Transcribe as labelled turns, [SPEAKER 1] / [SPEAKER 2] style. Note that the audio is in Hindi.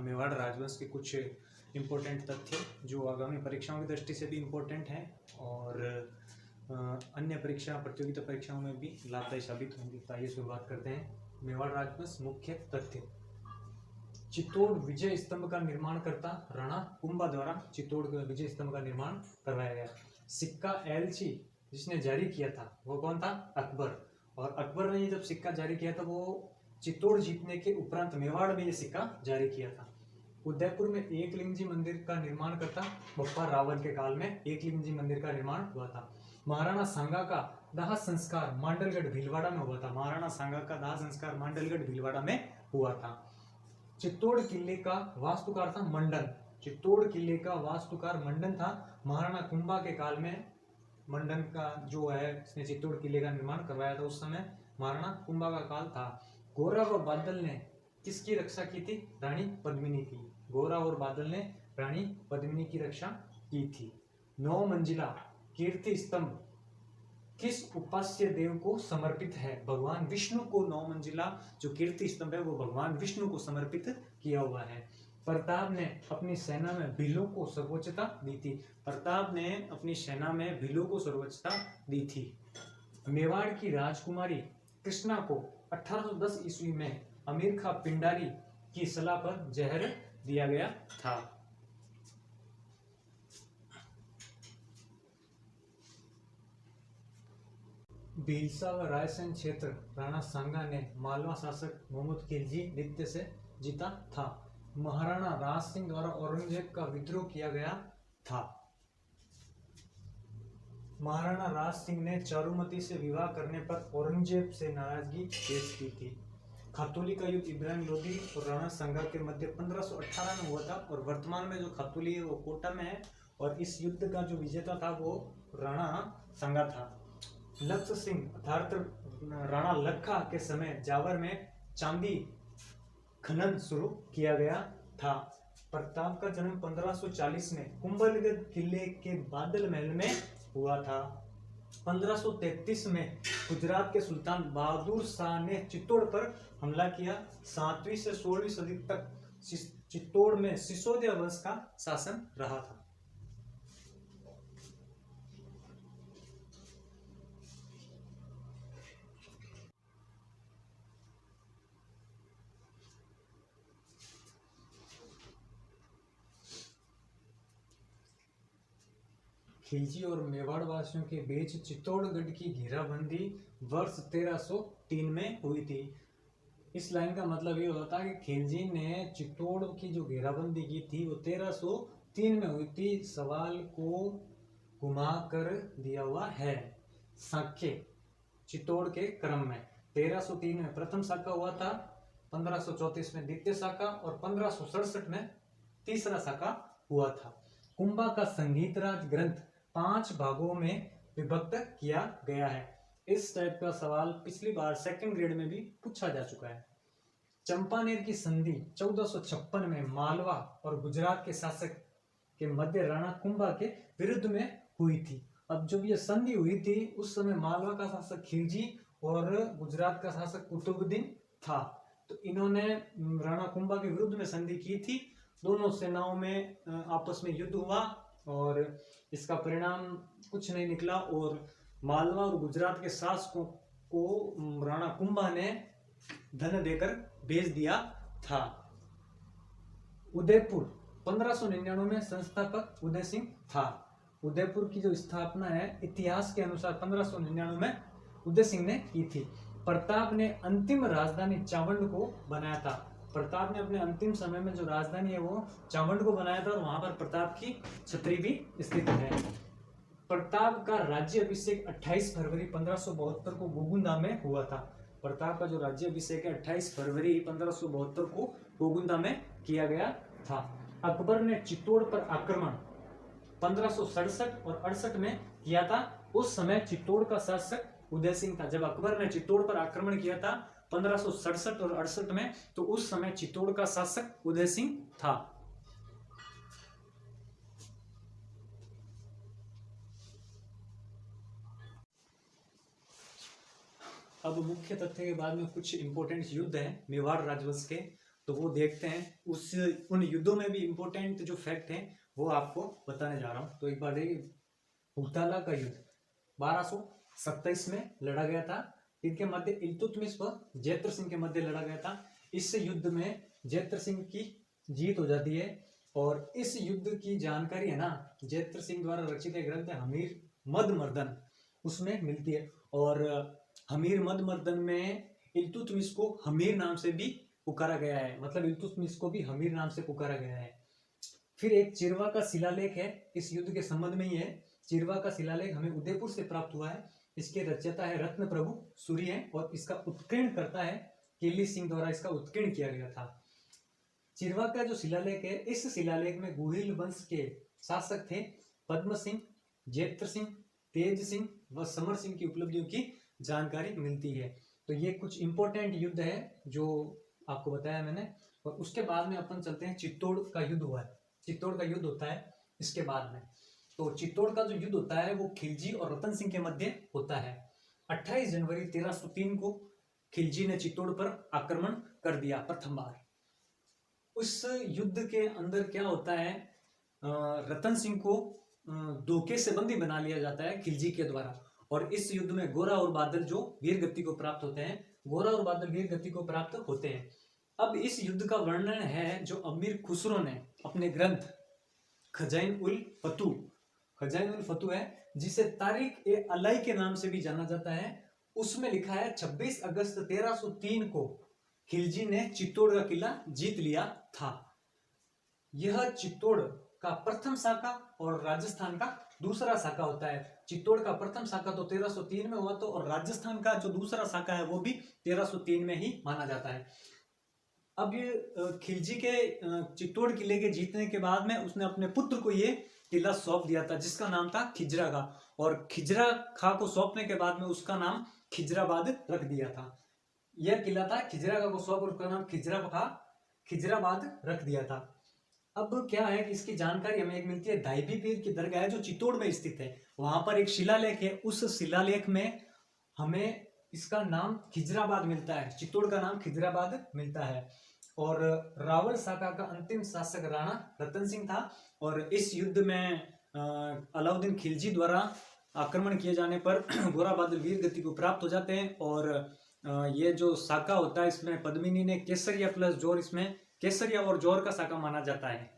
[SPEAKER 1] मेवाड़ राजवंश के कुछ इम्पोर्टेंट तथ्य जो आगामी परीक्षाओं की दृष्टि से भी इम्पोर्टेंट हैं और अन्य परीक्षा प्रतियोगिता परीक्षाओं में भी लाभदायी साबित होंगे। तो आइए शुरुआत करते हैं। मेवाड़ राजवंश मुख्य तथ्य। चित्तौड़ विजय स्तंभ का निर्माण करता राणा कुंभा द्वारा चित्तौड़ विजय स्तंभ का निर्माण करवाया गया। सिक्का एलची जिसने जारी किया था वो कौन था? अकबर। और अकबर ने जब सिक्का जारी किया था वो चित्तौड़ जीतने के उपरांत मेवाड़ में ये सिक्का जारी किया था। उदयपुर में एकलिंगजी मंदिर का निर्माण करता बप्पा रावल के काल में एकलिंगजी मंदिर का निर्माण हुआ था। महाराणा सांगा का दाह संस्कार मांडलगढ़ भीलवाड़ा में हुआ था। महाराणा सांगा का दाह संस्कार मांडलगढ़ भीलवाड़ा में हुआ था। चित्तौड़ किले का वास्तुकार था मंडन। चित्तौड़ किले का वास्तुकार मंडन था। महाराणा कुंभा के काल में मंडन का जो है इसने चित्तौड़ किले का निर्माण करवाया था। उस समय महाराणा कुंभा का काल था। गोरा और बादल ने किसकी रक्षा की थी? रानी पद्मिनी की। गोरा और बादल ने रानी पद्मिनी की रक्षा की थी। 9 मंजिला कीर्ति स्तंभ किस उपास्य देव को समर्पित है? भगवान विष्णु को 9 मंजिला जो कीर्ति स्तंभ है वो भगवान विष्णु को समर्पित किया हुआ है। प्रताप ने अपनी सेना में भीलों को सर्वोच्चता दी थी। प्रताप ने अपनी सेना में भीलों को सर्वोच्चता दी थी। मेवाड़ की राजकुमारी कृष्णा को 1810 ईस्वी में अमीर खां पिंडारी की सलाह पर जहर दिया गया था। भीलसा व रायसेन क्षेत्र राणा सांगा ने मालवा शासक मोहम्मद खिलजी द्वितीय से जीता था। महाराणा राज सिंह द्वारा औरंगजेब का विद्रोह किया गया था। महाराणा राज सिंह ने चारुमती से विवाह करने पर औरंगजेब से नाराजगी पेश की थी। खातूली का युद्ध इब्राहिम लोदी और राणा सांगा के मध्य 1518 में हुआ था और वर्तमान में जो खातूली है वो कोटा में है और इस युद्ध का जो विजेता था वो राणा सांगा था। लक्ष्य सिंह अर्थात राणा लखा के समय जावर में चांदी खनन शुरू किया गया था। प्रताप का जन्म 1540 में कुंभलगढ़ किले के बादल महल में हुआ था। 1533 में गुजरात के सुल्तान बहादुर शाह ने चित्तौड़ पर हमला किया। 7वीं से 16वीं सदी तक चित्तौड़ में सिसोदिया वंश का शासन रहा था। खिलजी और मेवाड़ वासियों के बीच चित्तौड़गढ़ की घेराबंदी वर्ष 1303 में हुई थी। इस लाइन का मतलब ये होता है कि खिलजी ने चित्तौड़ की जो घेराबंदी की थी वो 1303 में हुई थी। सवाल को घुमा कर दिया हुआ है। साक्य चित्तौड़ के क्रम में 1303 में प्रथम शाखा हुआ था, 1534 में द्वितीय शाखा और 1567 में तीसरा शाखा हुआ था। कुंभा का संगीत राज ग्रंथ 5 भागों में विभक्त किया गया है। इस टाइप का सवाल पिछली बार सेकंड ग्रेड में भी पूछा जा चुका है। चंपानेर की संधि 1456 में मालवा और गुजरात के शासक के मध्य राणा कुंभा के विरुद्ध में हुई थी। अब जब ये संधि हुई थी उस समय मालवा का शासक खिलजी और गुजरात का शासक कुतुबुद्दीन था। तो इन्होंने राणा कुंभा के विरुद्ध में संधि की थी। दोनों सेनाओं में आपस में युद्ध हुआ और इसका परिणाम कुछ नहीं निकला और मालवा और गुजरात के शासकों को राणा कुंभा ने धन देकर भेज दिया था। उदयपुर 1599 में संस्थापक उदय सिंह था। उदयपुर की जो स्थापना है इतिहास के अनुसार 1599 में उदय सिंह ने की थी। प्रताप ने अंतिम राजधानी चावंड को बनाया था। प्रताप ने अपने अंतिम समय में जो राजधानी है वो चावंड को बनाया था और वहां पर प्रताप की छतरी भी स्थित है। प्रताप का राज्य अभिषेक 28 फरवरी 1572 को गोगुंदा में हुआ था। प्रताप का जो राज्य अभिषेक है 28 फरवरी 1572 को गोगुंदा में किया गया था। अकबर ने चित्तौड़ पर आक्रमण 1567 और 68 में किया था। उस समय चित्तौड़ का शासक उदय सिंह था। जब अकबर ने चित्तौड़ पर आक्रमण किया था 1567 और 68 में तो उस समय चित्तौड़ का शासक उदय सिंह था। अब मुख्य तथ्य के बाद में कुछ इंपॉर्टेंट युद्ध हैं मेवाड़ राजवंश के तो वो देखते हैं। उन युद्धों में भी इम्पोर्टेंट जो फैक्ट हैं वो आपको बताने जा रहा हूँ। तो एक बार देखिए, हुगताला का युद्ध 1227 में लड़ा गया था। इनके मध्य इल्तुतमिश व जैत्र सिंह के मध्य लड़ा गया था। इस युद्ध में जैत्र सिंह की जीत हो जाती है। और इस युद्ध की जानकारी है ना, जैत्र सिंह द्वारा रचित एक ग्रंथ हमीर मद मर्दन उसमें मिलती है। और हमीर मद मर्दन में इल्तुतमिश को हमीर नाम से भी पुकारा गया है, मतलब इल्तुतमिश को भी हमीर नाम से पुकारा गया है। फिर एक चिरवा का शिलालेख है, इस युद्ध के संबंध में ही है। चिरवा का शिलालेख हमें उदयपुर से प्राप्त हुआ है। इसके रचयिता है रत्न प्रभु सूरी है और इसका उत्कीर्ण करता है केली सिंह द्वारा इसका उत्कीर्ण किया गया था। चिरवा का जो शिलालेख है, इस शिलालेख में गुहिल वंश के शासक थे पद्म सिंह, जैत्र सिंह, तेज सिंह व समर सिंह की उपलब्धियों की जानकारी मिलती है। तो ये कुछ इंपॉर्टेंट युद्ध है जो आपको बताया मैंने। और उसके बाद में अपन चलते हैं, चित्तौड़ का युद्ध हुआ है। चित्तौड़ का युद्ध होता है इसके बाद में। तो चित्तौड़ का जो युद्ध होता है वो खिलजी और रतन सिंह के मध्य होता है। 28 जनवरी 1303 को खिलजी ने चित्तौड़ पर आक्रमण कर दिया प्रथम बार। उस युद्ध के अंदर क्या होता है, रतन सिंह को धोखे से बंदी बना लिया जाता है खिलजी के द्वारा। और इस युद्ध में गोरा और बादल जो वीर गति को प्राप्त होते हैं, गोरा और बादल वीर गति को प्राप्त होते हैं। अब इस युद्ध का वर्णन है जो अमीर खुसरो ने अपने ग्रंथ खजाइन उल फतू है, जिसे तारीख ए अलाई के नाम से भी जाना जाता है, उसमें लिखा है 26 अगस्त 1303 को खिलजी ने चित्तौड़ का किला जीत लिया था। यह चित्तौड़ का प्रथम शाखा और राजस्थान का दूसरा शाखा होता है। चित्तौड़ का प्रथम शाखा तो 1303 में हुआ तो, और राजस्थान का जो दूसरा शाखा है वो भी 1303 में ही माना जाता है। अब ये खिलजी के चित्तौड़ किले के जीतने के बाद में उसने अपने पुत्र को ये किला सौंप दिया था, जिसका नाम था खिजरा खा। और खिजरा खा को सौंपने के बाद में उसका नाम खिजराबाद रख दिया था। यह किला था खिजरा खा को सौंप और उसका नाम खिजराबाद रख दिया था। अब क्या है कि इसकी जानकारी हमें एक मिलती है, धाइबी पीर की दरगाह है जो चित्तौड़ में स्थित है, वहां पर एक शिलालेख है। उस शिलालेख में हमें इसका नाम खिजराबाद मिलता है, चित्तौड़ का नाम खिजराबाद मिलता है। और रावल शाखा का अंतिम शासक राणा रतन सिंह था। और इस युद्ध में अलाउद्दीन खिलजी द्वारा आक्रमण किए जाने पर गोरा बादल वीर गति को प्राप्त हो जाते हैं। और ये जो शाखा होता है इसमें पद्मिनी ने केसरिया प्लस जोर, इसमें केसरिया और जोर का शाखा माना जाता है।